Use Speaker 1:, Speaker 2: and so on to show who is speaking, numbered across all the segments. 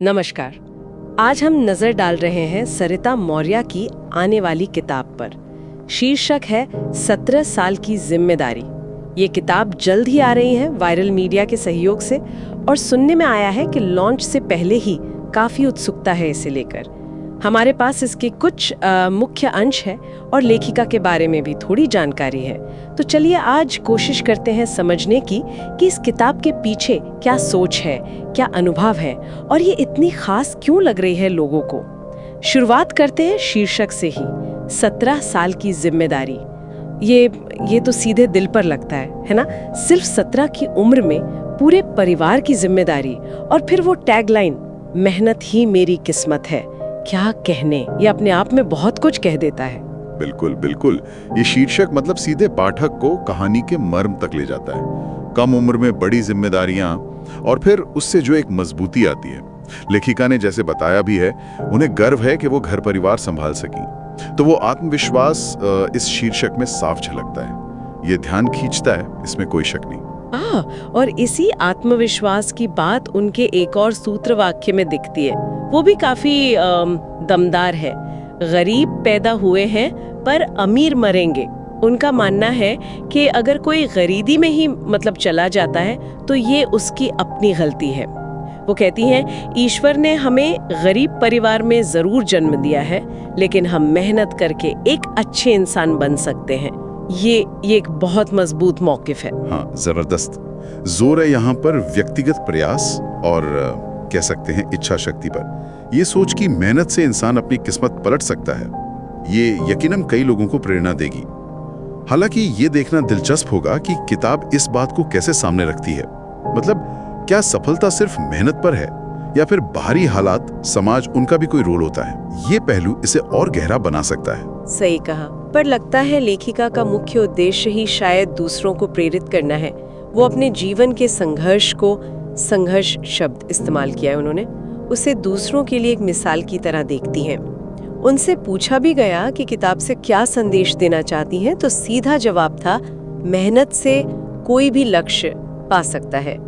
Speaker 1: नमस्कार। आज हम नजर डाल रहे हैं सरिता मौर्य की आने वाली किताब पर। शीर्षक है 17 साल की जिम्मेदारी। ये किताब जल्द ही आ रही है वायरल मीडिया के सहयोग से, और सुनने में आया है कि लॉन्च से पहले ही काफी उत्सुकता है इसे लेकर। हमारे पास इसके कुछ मुख्य अंश है और लेखिका के बारे में भी थोड़ी जानकारी है। तो चलिए आज कोशिश करते हैं समझने की कि इस किताब के पीछे क्या सोच है, क्या अनुभव है और ये इतनी खास क्यों लग रही है लोगों को। शुरुआत करते हैं शीर्षक से ही, 17 साल की जिम्मेदारी। ये तो सीधे दिल पर लगता है ना? सिर्फ 17 की उम्र में पूरे परिवार की जिम्मेदारी, और फिर वो टैगलाइन, मेहनत ही मेरी किस्मत है। क्या कहने, ये अपने आप में बहुत कुछ कह देता है।
Speaker 2: बिल्कुल बिल्कुल, ये शीर्षक मतलब सीधे पाठक को कहानी के मर्म तक ले जाता है। कम उम्र में बड़ी जिम्मेदारियां और फिर उससे जो एक मजबूती आती है। लेखिका ने जैसे बताया भी है, उन्हें गर्व है कि वो घर परिवार संभाल सकी। तो वो आत्मविश्वास इस शीर्षक में साफ झलकता है। ये ध्यान खींचता है, इसमें कोई शक नहीं।
Speaker 1: और इसी आत्मविश्वास की बात उनके एक और सूत्र वाक्य में दिखती है। वो भी काफी दमदार है। गरीब पैदा हुए हैं पर अमीर मरेंगे। उनका मानना है कि अगर कोई गरीबी में ही चला जाता है तो ये उसकी अपनी गलती है। वो कहती हैं, ईश्वर ने हमें गरीब परिवार में जरूर जन्म दिया है, लेकिन हम मेहनत करके एक अच्छे इंसान बन सकते हैं। ये एक बहुत मजबूत मौकिफ है।
Speaker 2: हाँ, जबरदस्त जोर है यहाँ पर व्यक्तिगत प्रयास और कह सकते हैं इच्छा शक्ति पर। ये सोच कि मेहनत से इंसान अपनी किस्मत पलट सकता है, ये यकीनन कई लोगों को प्रेरणा देगी। हालांकि ये देखना दिलचस्प होगा कि किताब इस बात को कैसे सामने रखती है। क्या सफलता सिर्फ मेहनत पर है या फिर बाहरी हालात, समाज, उनका भी कोई रोल होता है? ये पहलू इसे और गहरा बना सकता है।
Speaker 1: सही कहा, पर लगता है लेखिका का मुख्य उद्देश्य ही शायद दूसरों को प्रेरित करना है। वो अपने जीवन के संघर्ष को, संघर्ष शब्द इस्तेमाल किया है उन्होंने, उसे दूसरों के लिए एक मिसाल की तरह देखती हैं। उनसे पूछा भी गया कि किताब से क्या संदेश देना चाहती हैं, तो सीधा जवाब था, मेहनत से कोई भी लक्ष्य पा सकता है।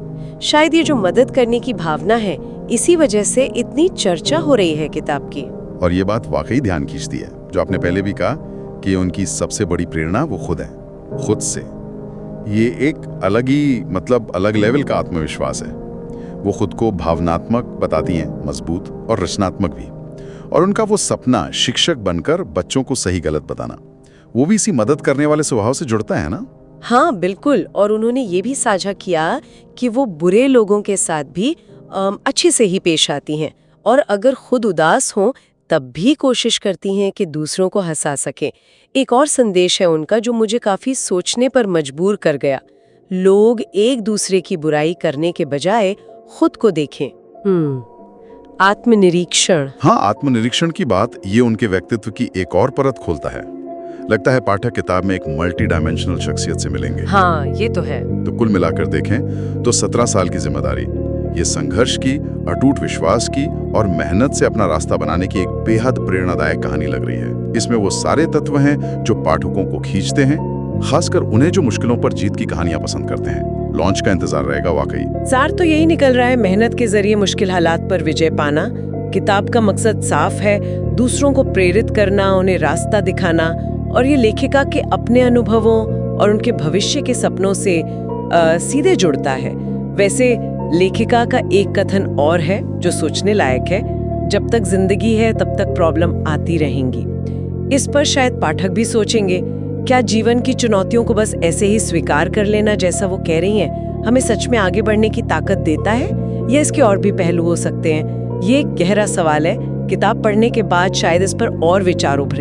Speaker 1: शायद ये जो मदद करने की भावना है, इसी वजह से इतनी चर्चा हो रही है किताब की।
Speaker 2: और ये बात वाकई ध्यान खींचती है, जो आपने पहले भी कहा कि उनकी सबसे बड़ी प्रेरणा वो खुद है, खुद से। ये एक अलग लेवल का आत्मविश्वास है। वो खुद को भावनात्मक बताती हैं, मजबूत और रचनात्मक भी। और उनका वो सपना शिक्षक बनकर बच्चों को सही गलत बताना, वो भी इसी मदद करने वाले स्वभाव से जुड़ता है ना?
Speaker 1: हाँ बिल्कुल। और उन्होंने ये भी साझा किया कि वो बुरे लोगों के साथ भी अच्छे से ही पेश आती हैं, और अगर खुद उदास हों तब भी कोशिश करती हैं कि दूसरों को हंसा सकें। एक और संदेश है उनका जो मुझे काफी सोचने पर मजबूर कर गया, लोग एक दूसरे की बुराई करने के बजाय खुद को देखें। आत्मनिरीक्षण।
Speaker 2: हाँ, आत्मनिरीक्षण की बात ये उनके व्यक्तित्व की एक और परत खोलता है। लगता है पाठक किताब में एक मल्टी डायमेंशनल शख्सियत से मिलेंगे।
Speaker 1: हाँ, ये तो है।
Speaker 2: तो कुल मिलाकर देखें तो 17 साल की जिम्मेदारी, ये संघर्ष की, अटूट विश्वास की और मेहनत से अपना रास्ता बनाने की एक बेहद प्रेरणादायक कहानी लग रही है। इसमें वो सारे तत्व हैं जो पाठकों को खींचते हैं, खासकर उन्हें जो मुश्किलों पर जीत की कहानियां पसंद करते हैं। लॉन्च का इंतजार रहेगा वाकई।
Speaker 1: सार तो यही निकल रहा है, मेहनत के जरिए मुश्किल हालात पर विजय पाना। किताब का मकसद साफ है, दूसरों को प्रेरित करना, उन्हें रास्ता दिखाना, और ये लेखिका के अपने अनुभवों और उनके भविष्य के सपनों से सीधे जुड़ता है। वैसे लेखिका का एक कथन और है जो सोचने लायक है, जब तक जिंदगी है तब तक प्रॉब्लम आती रहेंगी। इस पर शायद पाठक भी सोचेंगे, क्या जीवन की चुनौतियों को बस ऐसे ही स्वीकार कर लेना, जैसा वो कह रही हैं, हमें सच में आगे बढ़ने की ताकत देता है, या इसके और भी पहलू हो सकते हैं? ये एक गहरा सवाल है। किताब पढ़ने के बाद शायद इस पर और विचार उभरे।